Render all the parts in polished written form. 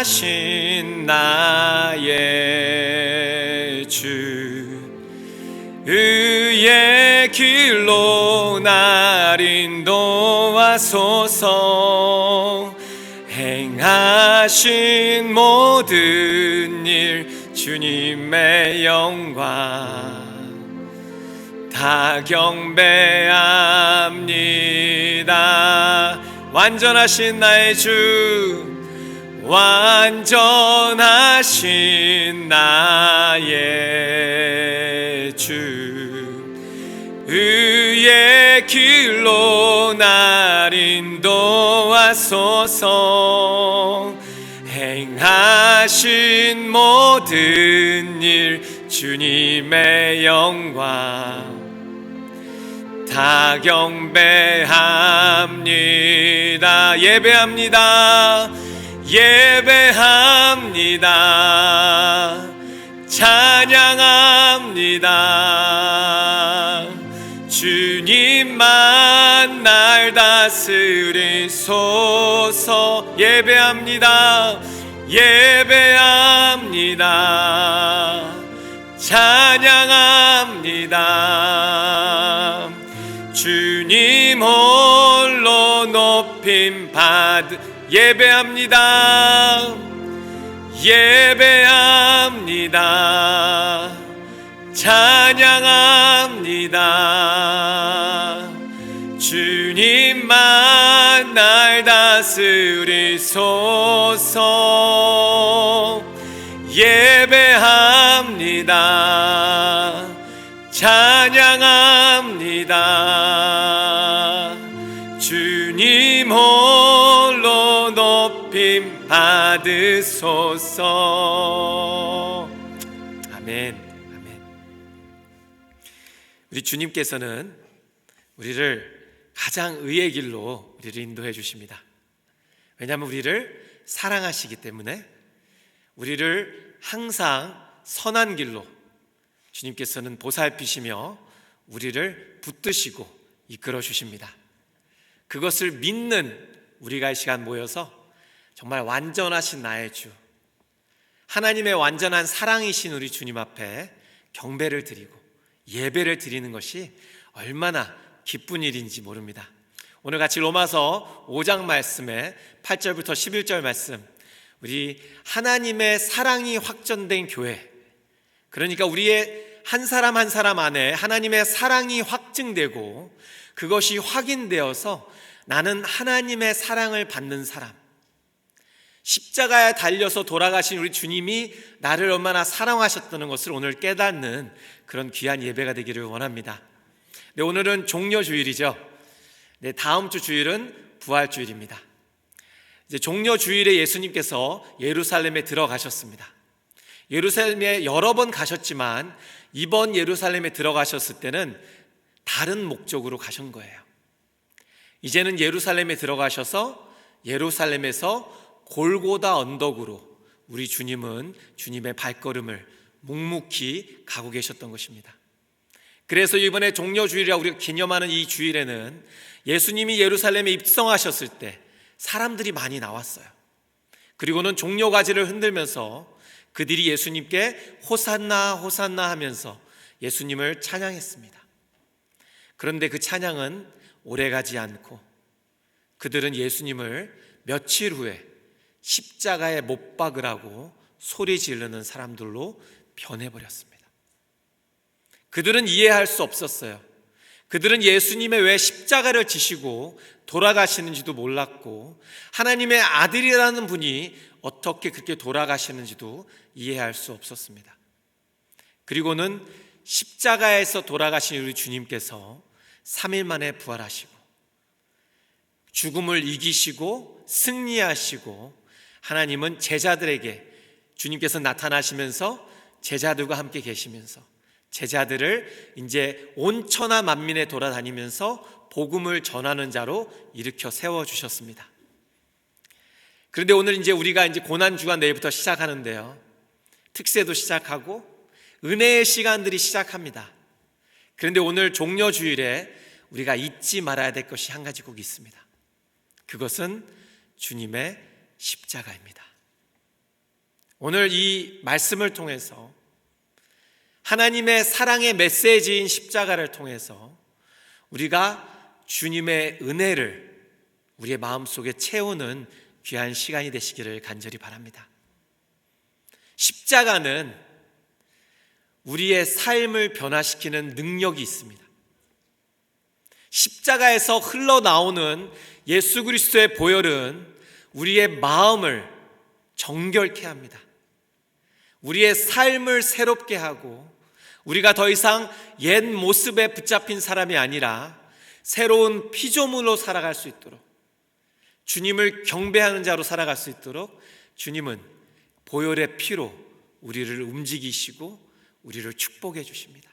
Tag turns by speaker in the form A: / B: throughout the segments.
A: 행하신 나의 주, 의의 길로 날 인도하소서. 행하신 모든 일 주님의 영광 다 경배합니다. 완전하신 나의 주, 완전하신 나의 주, 의의 길로 날 인도하소서. 행하신 모든 일 주님의 영광 다 경배합니다. 예배합니다. 예배합니다. 찬양합니다. 주님만 날 다스리소서. 예배합니다. 예배합니다. 찬양합니다. 주님 홀로 높임 받 예배합니다. 예배합니다. 찬양합니다. 주님만 날 다스리소서. 예배합니다. 찬양합니다. 주님 홀로 높임 받으소서. 아멘. 아멘. 우리 주님께서는 우리를 가장 의의 길로 우리를 인도해 주십니다. 왜냐하면 우리를 사랑하시기 때문에 우리를 항상 선한 길로 주님께서는 보살피시며 우리를 붙드시고 이끌어 주십니다. 그것을 믿는 우리가 이 시간 모여서 정말 완전하신 나의 주, 하나님의 완전한 사랑이신 우리 주님 앞에 경배를 드리고 예배를 드리는 것이 얼마나 기쁜 일인지 모릅니다. 오늘 같이 로마서 5장 말씀에 8절부터 11절 말씀, 우리 하나님의 사랑이 확전된 교회, 그러니까 우리의 한 사람 한 사람 안에 하나님의 사랑이 확증되고 그것이 확인되어서 나는 하나님의 사랑을 받는 사람, 십자가에 달려서 돌아가신 우리 주님이 나를 얼마나 사랑하셨다는 것을 오늘 깨닫는 그런 귀한 예배가 되기를 원합니다. 네, 오늘은 종려주일이죠. 네, 다음 주 주일은 부활주일입니다. 이제 종려주일에 예수님께서 예루살렘에 들어가셨습니다. 예루살렘에 여러 번 가셨지만 이번 예루살렘에 들어가셨을 때는 다른 목적으로 가신 거예요. 이제는 예루살렘에 들어가셔서 예루살렘에서 골고다 언덕으로 우리 주님은 주님의 발걸음을 묵묵히 가고 계셨던 것입니다. 그래서 이번에 종려주일이라고 우리가 기념하는 이 주일에는 예수님이 예루살렘에 입성하셨을 때 사람들이 많이 나왔어요. 그리고는 종려가지를 흔들면서 그들이 예수님께 호산나 호산나 하면서 예수님을 찬양했습니다. 그런데 그 찬양은 오래가지 않고 그들은 예수님을 며칠 후에 십자가에 못 박으라고 소리 지르는 사람들로 변해버렸습니다. 그들은 이해할 수 없었어요. 그들은 예수님의 왜 십자가를 지시고 돌아가시는지도 몰랐고 하나님의 아들이라는 분이 어떻게 그렇게 돌아가시는지도 이해할 수 없었습니다. 그리고는 십자가에서 돌아가신 우리 주님께서 3일 만에 부활하시고 죽음을 이기시고 승리하시고 하나님은 제자들에게 주님께서 나타나시면서 제자들과 함께 계시면서 제자들을 이제 온 천하 만민에 돌아다니면서 복음을 전하는 자로 일으켜 세워주셨습니다. 그런데 오늘 이제 우리가 이제 고난주간 내일부터 시작하는데요. 특세도 시작하고 은혜의 시간들이 시작합니다. 그런데 오늘 종려주일에 우리가 잊지 말아야 될 것이 한 가지 꼭 있습니다. 그것은 주님의 십자가입니다. 오늘 이 말씀을 통해서 하나님의 사랑의 메시지인 십자가를 통해서 우리가 주님의 은혜를 우리의 마음속에 채우는 귀한 시간이 되시기를 간절히 바랍니다. 십자가는 우리의 삶을 변화시키는 능력이 있습니다. 십자가에서 흘러나오는 예수 그리스도의 보혈은 우리의 마음을 정결케 합니다. 우리의 삶을 새롭게 하고 우리가 더 이상 옛 모습에 붙잡힌 사람이 아니라 새로운 피조물로 살아갈 수 있도록, 주님을 경배하는 자로 살아갈 수 있도록 주님은 보혈의 피로 우리를 움직이시고 우리를 축복해 주십니다.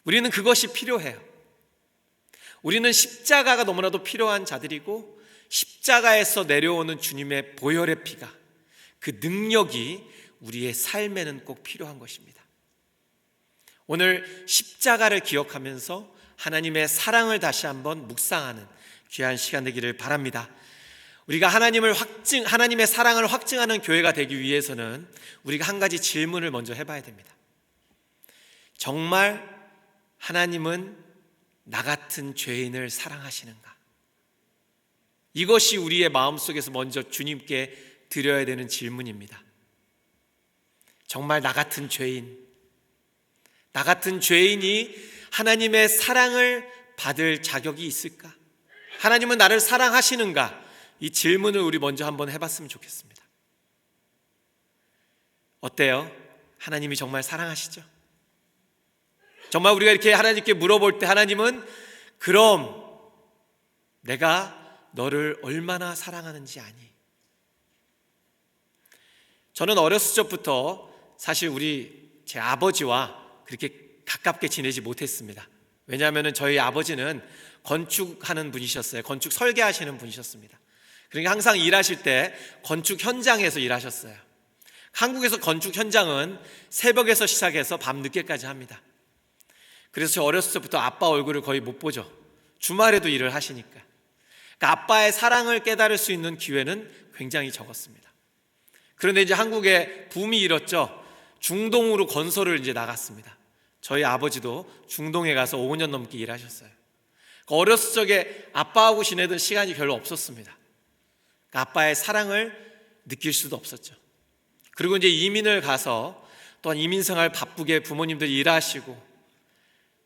A: 우리는 그것이 필요해요. 우리는 십자가가 너무나도 필요한 자들이고, 십자가에서 내려오는 주님의 보혈의 피가, 그 능력이 우리의 삶에는 꼭 필요한 것입니다. 오늘 십자가를 기억하면서 하나님의 사랑을 다시 한번 묵상하는 귀한 시간 되기를 바랍니다. 우리가 하나님의 사랑을 확증하는 교회가 되기 위해서는 우리가 한 가지 질문을 먼저 해봐야 됩니다. 정말 하나님은 나 같은 죄인을 사랑하시는가? 이것이 우리의 마음속에서 먼저 주님께 드려야 되는 질문입니다. 정말 나 같은 죄인이 하나님의 사랑을 받을 자격이 있을까? 하나님은 나를 사랑하시는가? 이 질문을 우리 먼저 한번 해봤으면 좋겠습니다. 어때요? 하나님이 정말 사랑하시죠? 정말 우리가 이렇게 하나님께 물어볼 때 하나님은 그럼 내가 너를 얼마나 사랑하는지 아니? 저는 어렸을 적부터 사실 제 아버지와 그렇게 가깝게 지내지 못했습니다. 왜냐하면 저희 아버지는 건축하는 분이셨어요. 건축 설계하시는 분이셨습니다. 그러니까 항상 일하실 때 건축 현장에서 일하셨어요. 한국에서 건축 현장은 새벽에서 시작해서 밤 늦게까지 합니다. 그래서 저 어렸을 때부터 아빠 얼굴을 거의 못 보죠. 주말에도 일을 하시니까. 그러니까 아빠의 사랑을 깨달을 수 있는 기회는 굉장히 적었습니다. 그런데 이제 한국에 붐이 일었죠. 중동으로 건설을 이제 나갔습니다. 저희 아버지도 중동에 가서 5년 넘게 일하셨어요. 그러니까 어렸을 적에 아빠하고 지내던 시간이 별로 없었습니다. 그러니까 아빠의 사랑을 느낄 수도 없었죠. 그리고 이제 이민을 가서 또한 이민 생활 바쁘게 부모님들이 일하시고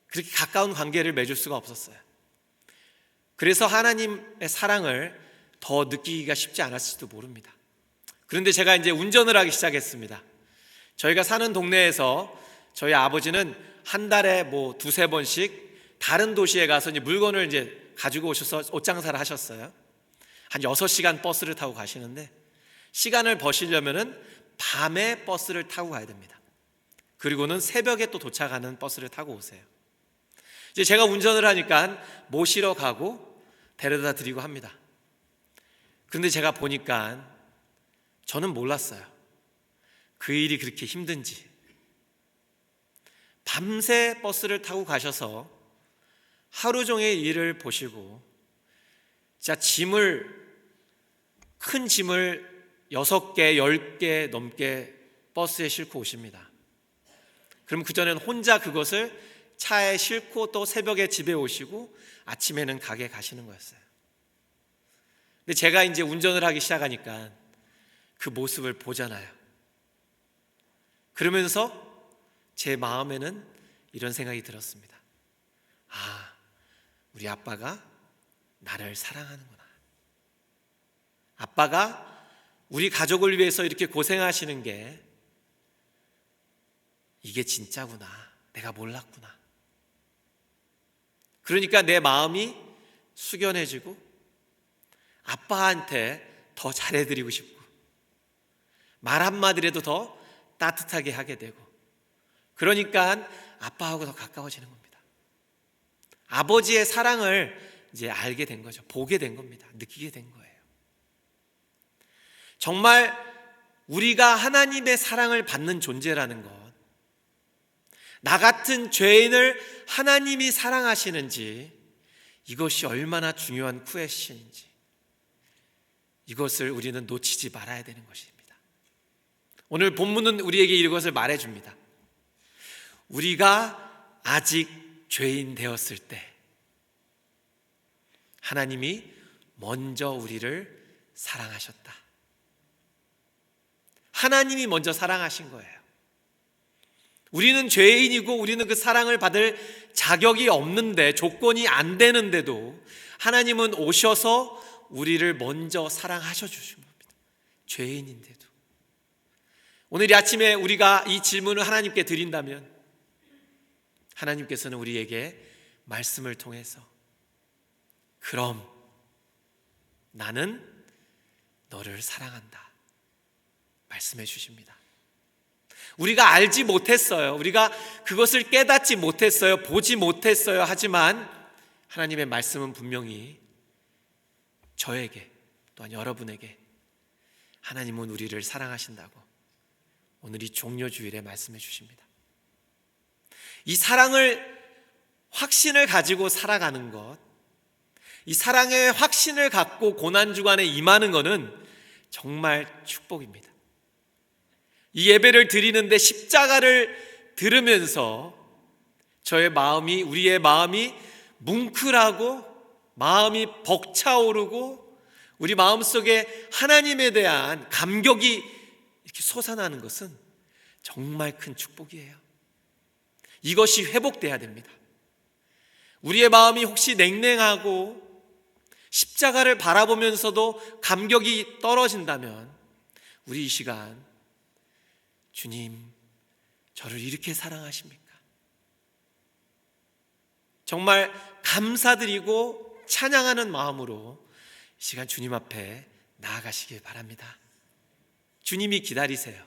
A: 그렇게 가까운 관계를 맺을 수가 없었어요. 그래서 하나님의 사랑을 더 느끼기가 쉽지 않았을지도 모릅니다. 그런데 제가 이제 운전을 하기 시작했습니다. 저희가 사는 동네에서 저희 아버지는 한 달에 두세 번씩 다른 도시에 가서 이제 물건을 이제 가지고 오셔서 옷장사를 하셨어요. 한 6시간 버스를 타고 가시는데 시간을 버시려면은 밤에 버스를 타고 가야 됩니다. 그리고는 새벽에 또 도착하는 버스를 타고 오세요. 이제 제가 운전을 하니까 모시러 가고 데려다 드리고 합니다. 그런데 제가 보니까 저는 몰랐어요. 그 일이 그렇게 힘든지. 밤새 버스를 타고 가셔서 하루 종일 일을 보시고 진짜 큰 짐을 6개, 10개 넘게 버스에 싣고 오십니다. 그럼 그전에는 혼자 그것을 차에 싣고 또 새벽에 집에 오시고 아침에는 가게 가시는 거였어요. 근데 제가 이제 운전을 하기 시작하니까 그 모습을 보잖아요. 그러면서 제 마음에는 이런 생각이 들었습니다. 아, 우리 아빠가 나를 사랑하는구나. 아빠가 우리 가족을 위해서 이렇게 고생하시는 게 이게 진짜구나. 내가 몰랐구나. 그러니까 내 마음이 숙연해지고 아빠한테 더 잘해드리고 싶고 말 한마디라도 더 따뜻하게 하게 되고 그러니까 아빠하고 더 가까워지는 겁니다. 아버지의 사랑을 이제 알게 된 거죠. 보게 된 겁니다. 느끼게 된 거예요. 정말 우리가 하나님의 사랑을 받는 존재라는 것, 나 같은 죄인을 하나님이 사랑하시는지 이것이 얼마나 중요한 퀘스천인지 이것을 우리는 놓치지 말아야 되는 것입니다. 오늘 본문은 우리에게 이것을 말해줍니다. 우리가 아직 죄인 되었을 때 하나님이 먼저 우리를 사랑하셨다. 하나님이 먼저 사랑하신 거예요. 우리는 죄인이고 우리는 그 사랑을 받을 자격이 없는데, 조건이 안 되는데도 하나님은 오셔서 우리를 먼저 사랑하셔 주신 겁니다. 죄인인데도. 오늘 이 아침에 우리가 이 질문을 하나님께 드린다면 하나님께서는 우리에게 말씀을 통해서 그럼 나는 너를 사랑한다 말씀해 주십니다. 우리가 알지 못했어요. 우리가 그것을 깨닫지 못했어요. 보지 못했어요. 하지만 하나님의 말씀은 분명히 저에게 또한 여러분에게 하나님은 우리를 사랑하신다고 오늘 이 종료주일에 말씀해 주십니다. 이 사랑을, 확신을 가지고 살아가는 것, 이 사랑의 확신을 갖고 고난주간에 임하는 것은 정말 축복입니다. 이 예배를 드리는데 십자가를 들으면서 저의 마음이, 우리의 마음이 뭉클하고 마음이 벅차오르고 우리 마음속에 하나님에 대한 감격이 이렇게 솟아나는 것은 정말 큰 축복이에요. 이것이 회복돼야 됩니다. 우리의 마음이 혹시 냉랭하고 십자가를 바라보면서도 감격이 떨어진다면 우리 이 시간 주님, 저를 이렇게 사랑하십니까? 정말 감사드리고 찬양하는 마음으로 이 시간 주님 앞에 나아가시길 바랍니다. 주님이 기다리세요.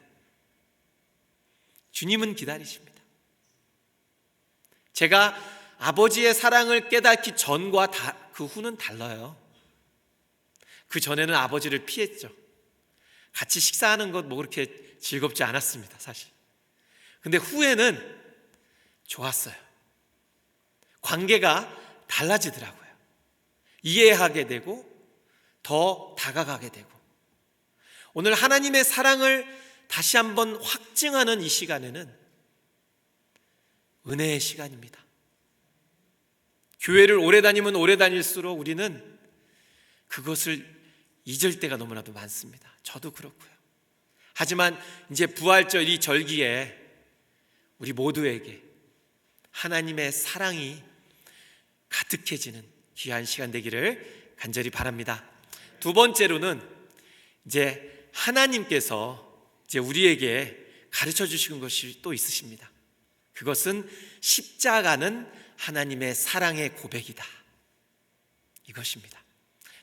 A: 주님은 기다리십니다. 제가 아버지의 사랑을 깨닫기 전과 그 후는 달라요. 그 전에는 아버지를 피했죠. 같이 식사하는 것 뭐 그렇게 즐겁지 않았습니다, 사실. 근데 후에는 좋았어요. 관계가 달라지더라고요. 이해하게 되고 더 다가가게 되고, 오늘 하나님의 사랑을 다시 한번 확증하는 이 시간에는 은혜의 시간입니다. 교회를 오래 다니면 오래 다닐수록 우리는 그것을 잊을 때가 너무나도 많습니다. 저도 그렇고요. 하지만 이제 부활절 이 절기에 우리 모두에게 하나님의 사랑이 가득해지는 귀한 시간 되기를 간절히 바랍니다. 두 번째로는 이제 하나님께서 이제 우리에게 가르쳐 주시는 것이 또 있으십니다. 그것은 십자가는 하나님의 사랑의 고백이다, 이것입니다.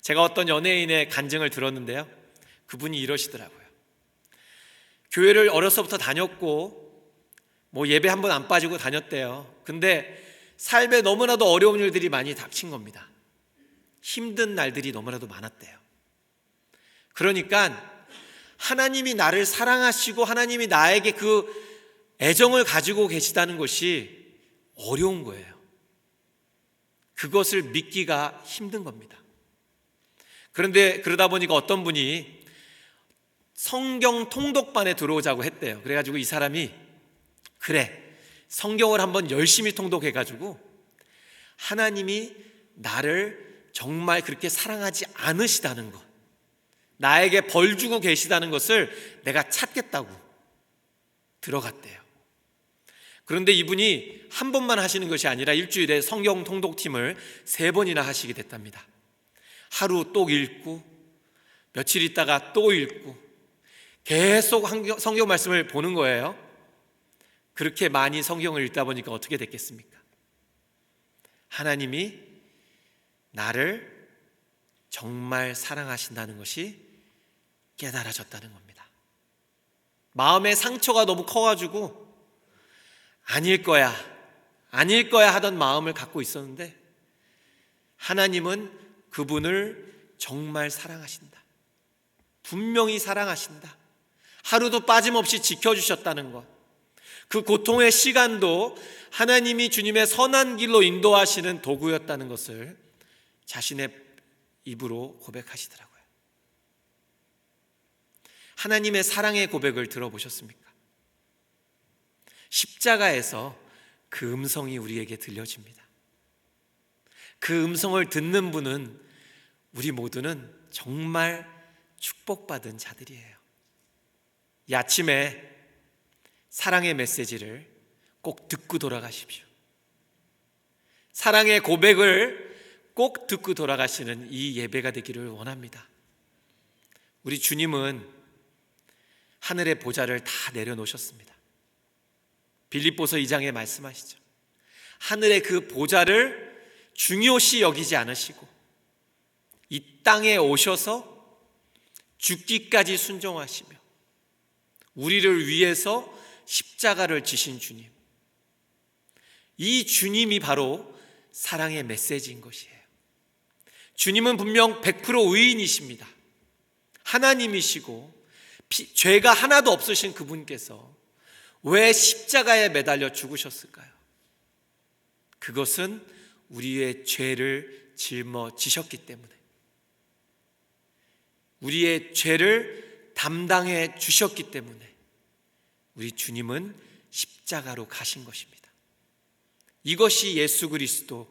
A: 제가 어떤 연예인의 간증을 들었는데요, 그분이 이러시더라고요. 교회를 어려서부터 다녔고 뭐 예배 한 번 안 빠지고 다녔대요. 근데 삶에 너무나도 어려운 일들이 많이 닥친 겁니다. 힘든 날들이 너무나도 많았대요. 그러니까 하나님이 나를 사랑하시고 하나님이 나에게 그 애정을 가지고 계시다는 것이 어려운 거예요. 그것을 믿기가 힘든 겁니다. 그런데 그러다 보니까 어떤 분이 성경 통독반에 들어오자고 했대요. 그래가지고 이 사람이 그래, 성경을 한번 열심히 통독해가지고 하나님이 나를 정말 그렇게 사랑하지 않으시다는 것, 나에게 벌 주고 계시다는 것을 내가 찾겠다고 들어갔대요. 그런데 이분이 한 번만 하시는 것이 아니라 일주일에 성경 통독팀을 3번이나 하시게 됐답니다. 하루 또 읽고 며칠 있다가 또 읽고 계속 성경 말씀을 보는 거예요. 그렇게 많이 성경을 읽다 보니까 어떻게 됐겠습니까? 하나님이 나를 정말 사랑하신다는 것이 깨달아졌다는 겁니다. 마음의 상처가 너무 커가지고 아닐 거야 하던 마음을 갖고 있었는데 하나님은 그분을 정말 사랑하신다, 분명히 사랑하신다, 하루도 빠짐없이 지켜주셨다는 것, 그 고통의 시간도 하나님이 주님의 선한 길로 인도하시는 도구였다는 것을 자신의 입으로 고백하시더라고요. 하나님의 사랑의 고백을 들어보셨습니까? 십자가에서 그 음성이 우리에게 들려집니다. 그 음성을 듣는 분은 우리 모두는 정말 축복받은 자들이에요. 이 아침에 사랑의 메시지를 꼭 듣고 돌아가십시오. 사랑의 고백을 꼭 듣고 돌아가시는 이 예배가 되기를 원합니다. 우리 주님은 하늘의 보좌를 다 내려놓으셨습니다. 빌립보서 2장에 말씀하시죠. 하늘의 그 보좌를 중요시 여기지 않으시고 이 땅에 오셔서 죽기까지 순종하시며 우리를 위해서 십자가를 지신 주님, 이 주님이 바로 사랑의 메시지인 것이에요. 주님은 분명 100% 의인이십니다. 하나님이시고 죄가 하나도 없으신 그분께서 왜 십자가에 매달려 죽으셨을까요? 그것은 우리의 죄를 짊어지셨기 때문에, 우리의 죄를 담당해 주셨기 때문에 우리 주님은 십자가로 가신 것입니다. 이것이 예수 그리스도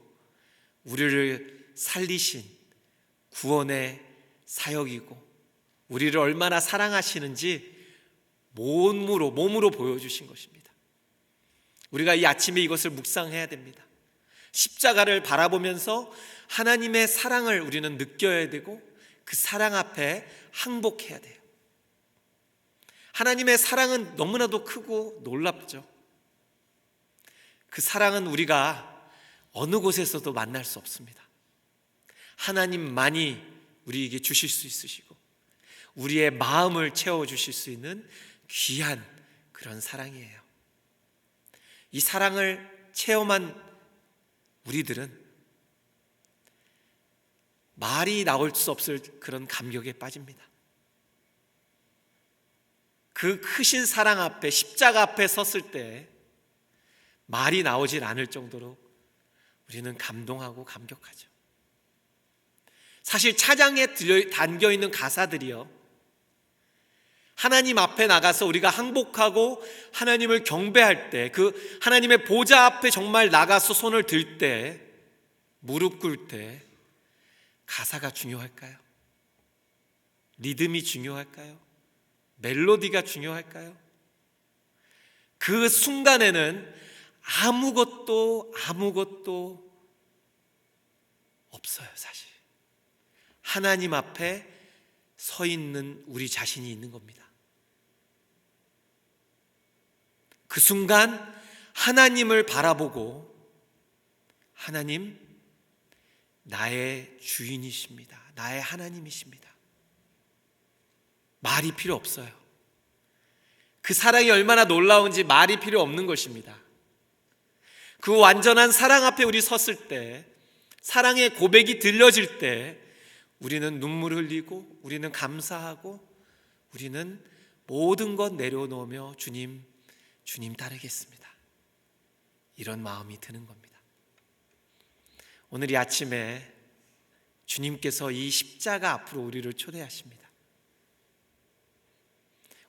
A: 우리를 살리신 구원의 사역이고 우리를 얼마나 사랑하시는지 몸으로 보여주신 것입니다. 우리가 이 아침에 이것을 묵상해야 됩니다. 십자가를 바라보면서 하나님의 사랑을 우리는 느껴야 되고 그 사랑 앞에 항복해야 돼요. 하나님의 사랑은 너무나도 크고 놀랍죠. 그 사랑은 우리가 어느 곳에서도 만날 수 없습니다. 하나님만이 우리에게 주실 수 있으시고 우리의 마음을 채워주실 수 있는 귀한 그런 사랑이에요. 이 사랑을 체험한 우리들은 말이 나올 수 없을 그런 감격에 빠집니다. 그 크신 사랑 앞에, 십자가 앞에 섰을 때 말이 나오질 않을 정도로 우리는 감동하고 감격하죠. 사실 차장에 담겨있는 가사들이요, 하나님 앞에 나가서 우리가 항복하고 하나님을 경배할 때, 그 하나님의 보좌 앞에 정말 나가서 손을 들 때, 무릎 꿇을 때 가사가 중요할까요? 리듬이 중요할까요? 멜로디가 중요할까요? 그 순간에는 아무것도 없어요. 사실 하나님 앞에 서 있는 우리 자신이 있는 겁니다. 그 순간 하나님을 바라보고, 하나님 나의 주인이십니다. 나의 하나님이십니다. 말이 필요 없어요. 그 사랑이 얼마나 놀라운지 말이 필요 없는 것입니다. 그 완전한 사랑 앞에 우리 섰을 때, 사랑의 고백이 들려질 때 우리는 눈물을 흘리고, 우리는 감사하고, 우리는 모든 것 내려놓으며 주님 따르겠습니다, 이런 마음이 드는 겁니다. 오늘 이 아침에 주님께서 이 십자가 앞으로 우리를 초대하십니다.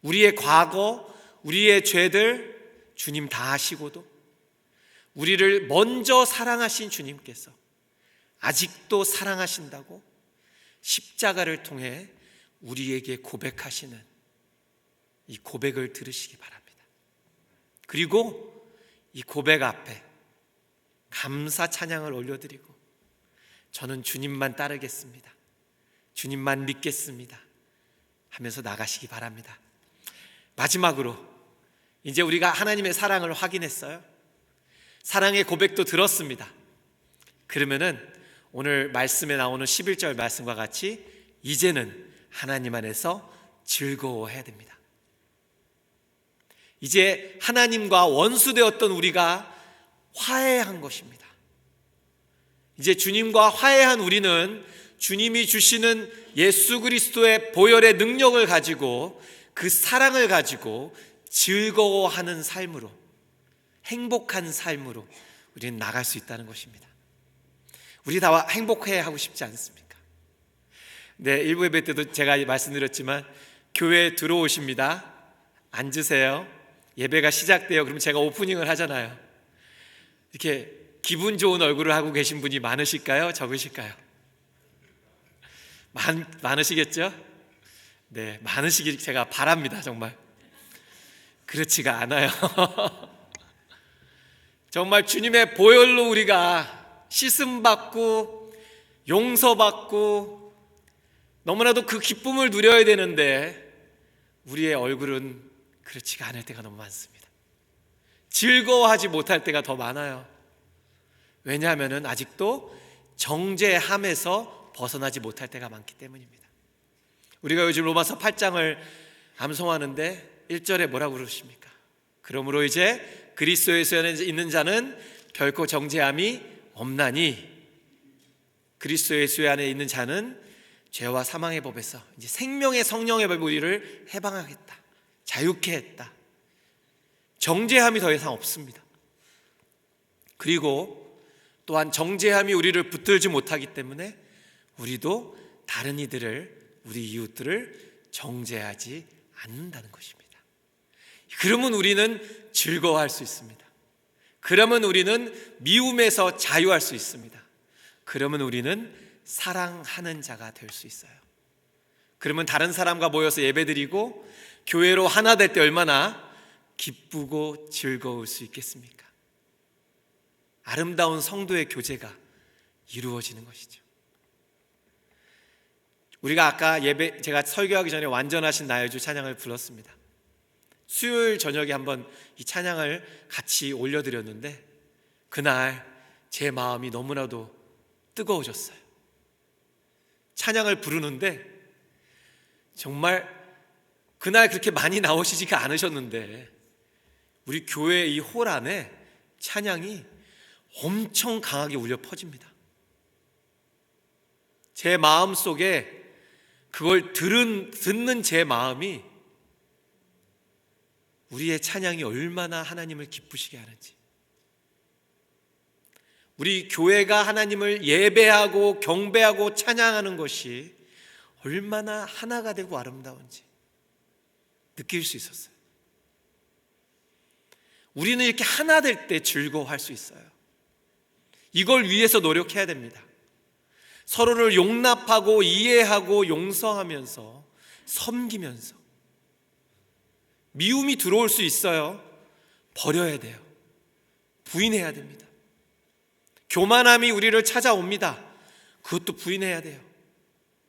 A: 우리의 과거, 우리의 죄들 주님 다 아시고도 우리를 먼저 사랑하신 주님께서 아직도 사랑하신다고 십자가를 통해 우리에게 고백하시는 이 고백을 들으시기 바랍니다. 그리고 이 고백 앞에 감사 찬양을 올려드리고, 저는 주님만 따르겠습니다, 주님만 믿겠습니다 하면서 나가시기 바랍니다. 마지막으로, 이제 우리가 하나님의 사랑을 확인했어요. 사랑의 고백도 들었습니다. 그러면은 오늘 말씀에 나오는 11절 말씀과 같이 이제는 하나님 안에서 즐거워해야 됩니다. 이제 하나님과 원수되었던 우리가 화해한 것입니다. 이제 주님과 화해한 우리는 주님이 주시는 예수 그리스도의 보혈의 능력을 가지고, 그 사랑을 가지고 즐거워하는 삶으로, 행복한 삶으로 우리는 나갈 수 있다는 것입니다. 우리 다 행복해 하고 싶지 않습니까? 네, 일부 예배 때도 제가 말씀드렸지만 교회에 들어오십니다. 앉으세요. 예배가 시작돼요. 그럼 제가 오프닝을 하잖아요. 이렇게 기분 좋은 얼굴을 하고 계신 분이 많으실까요? 적으실까요? 많으시겠죠? 네, 많으시길 제가 바랍니다. 정말 그렇지가 않아요. 정말 주님의 보혈로 우리가 씻음받고 용서받고 너무나도 그 기쁨을 누려야 되는데 우리의 얼굴은 그렇지가 않을 때가 너무 많습니다. 즐거워하지 못할 때가 더 많아요. 왜냐하면 아직도 정죄함에서 벗어나지 못할 때가 많기 때문입니다. 우리가 요즘 로마서 8장을 암송하는데 1절에 뭐라고 그러십니까? 그러므로 이제 그리스도 예수에 있는 자는 결코 정죄함이 없나니 그리스도 예수 안에 있는 자는 죄와 사망의 법에서 이제 생명의 성령의 법 우리를 해방하겠다. 자유케 했다. 정죄함이 더 이상 없습니다. 그리고 또한 정죄함이 우리를 붙들지 못하기 때문에 우리도 다른 이들을, 우리 이웃들을 정죄하지 않는다는 것입니다. 그러면 우리는 즐거워할 수 있습니다. 그러면 우리는 미움에서 자유할 수 있습니다. 그러면 우리는 사랑하는 자가 될 수 있어요. 그러면 다른 사람과 모여서 예배드리고 교회로 하나 될 때 얼마나 기쁘고 즐거울 수 있겠습니까? 아름다운 성도의 교제가 이루어지는 것이죠. 우리가 아까 제가 설교하기 전에 완전하신 나의 주 찬양을 불렀습니다. 수요일 저녁에 한번 이 찬양을 같이 올려드렸는데 그날 제 마음이 너무나도 뜨거워졌어요. 찬양을 부르는데 정말 그날 그렇게 많이 나오시지가 않으셨는데 우리 교회 이 홀 안에 찬양이 엄청 강하게 울려 퍼집니다. 제 마음 속에 그걸 듣는 제 마음이 우리의 찬양이 얼마나 하나님을 기쁘시게 하는지, 우리 교회가 하나님을 예배하고 경배하고 찬양하는 것이 얼마나 하나가 되고 아름다운지 느낄 수 있었어요. 우리는 이렇게 하나 될 때 즐거워할 수 있어요. 이걸 위해서 노력해야 됩니다. 서로를 용납하고 이해하고 용서하면서 섬기면서. 미움이 들어올 수 있어요. 버려야 돼요. 부인해야 됩니다. 교만함이 우리를 찾아옵니다. 그것도 부인해야 돼요.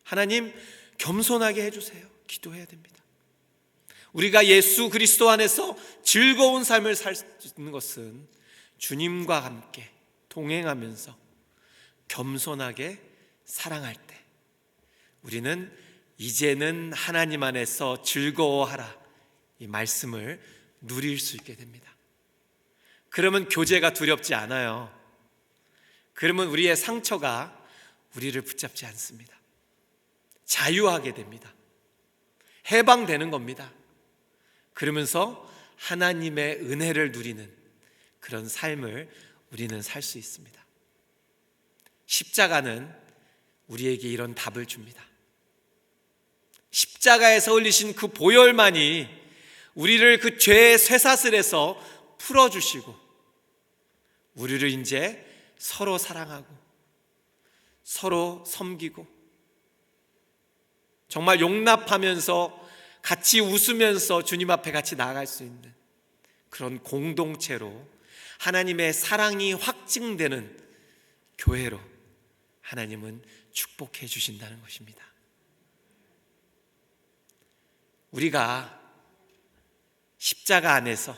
A: 하나님 겸손하게 해주세요. 기도해야 됩니다. 우리가 예수 그리스도 안에서 즐거운 삶을 살 수 있는 것은 주님과 함께 동행하면서 겸손하게 사랑할 때 우리는 이제는 하나님 안에서 즐거워하라 이 말씀을 누릴 수 있게 됩니다. 그러면 교제가 두렵지 않아요. 그러면 우리의 상처가 우리를 붙잡지 않습니다. 자유하게 됩니다. 해방되는 겁니다. 그러면서 하나님의 은혜를 누리는 그런 삶을 우리는 살 수 있습니다. 십자가는 우리에게 이런 답을 줍니다. 십자가에서 흘리신 그 보혈만이 우리를 그 죄의 쇠사슬에서 풀어주시고 우리를 이제 서로 사랑하고 서로 섬기고 정말 용납하면서 같이 웃으면서 주님 앞에 같이 나아갈 수 있는 그런 공동체로 하나님의 사랑이 확증되는 교회로 하나님은 축복해 주신다는 것입니다. 우리가 십자가 안에서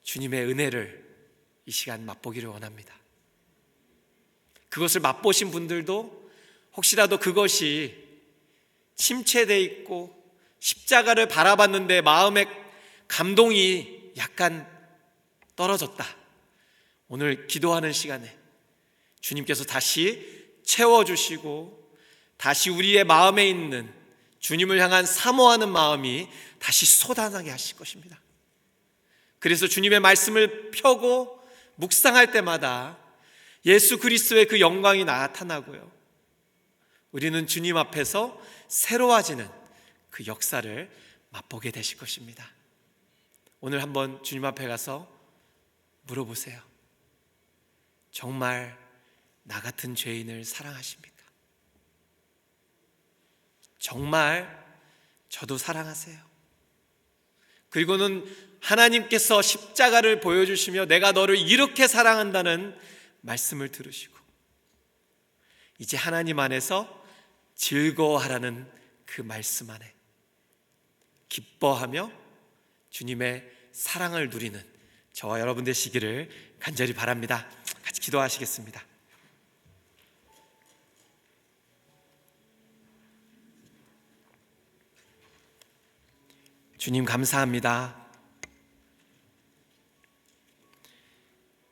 A: 주님의 은혜를 이 시간 맛보기를 원합니다. 그것을 맛보신 분들도 혹시라도 그것이 침체되어 있고 십자가를 바라봤는데 마음의 감동이 약간 떨어졌다. 오늘 기도하는 시간에 주님께서 다시 채워주시고 다시 우리의 마음에 있는 주님을 향한 사모하는 마음이 다시 솟아나게 하실 것입니다. 그래서 주님의 말씀을 펴고 묵상할 때마다 예수 그리스도의 그 영광이 나타나고요. 우리는 주님 앞에서 새로워지는 그 역사를 맛보게 되실 것입니다. 오늘 한번 주님 앞에 가서 물어보세요. 정말 나 같은 죄인을 사랑하십니까? 정말 저도 사랑하세요? 그리고는 하나님께서 십자가를 보여주시며 내가 너를 이렇게 사랑한다는 말씀을 들으시고 이제 하나님 안에서 즐거워하라는 그 말씀 안에 기뻐하며 주님의 사랑을 누리는 저와 여러분 되시기를 간절히 바랍니다. 같이 기도하시겠습니다. 주님 감사합니다.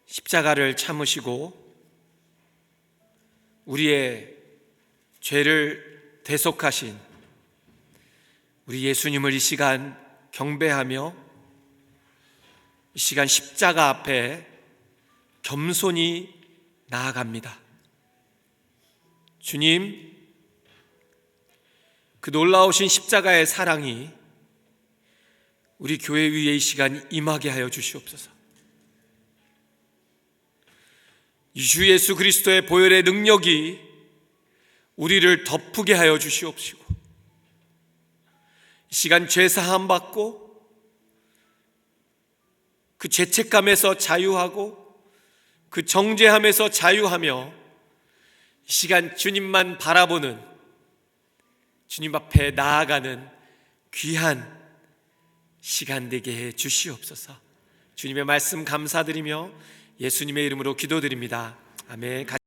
A: 십자가를 참으시고 우리의 죄를 대속하신 우리 예수님을 이 시간 경배하며 이 시간 십자가 앞에 겸손히 나아갑니다. 주님, 그 놀라우신 십자가의 사랑이 우리 교회 위에 이 시간 임하게 하여 주시옵소서. 주 예수 그리스도의 보혈의 능력이 우리를 덮게 하여 주시옵시고 이 시간 죄사함 받고 그 죄책감에서 자유하고 그 정죄함에서 자유하며 이 시간 주님만 바라보는 주님 앞에 나아가는 귀한 시간 되게 해 주시옵소서. 주님의 말씀 감사드리며 예수님의 이름으로 기도드립니다. 아멘.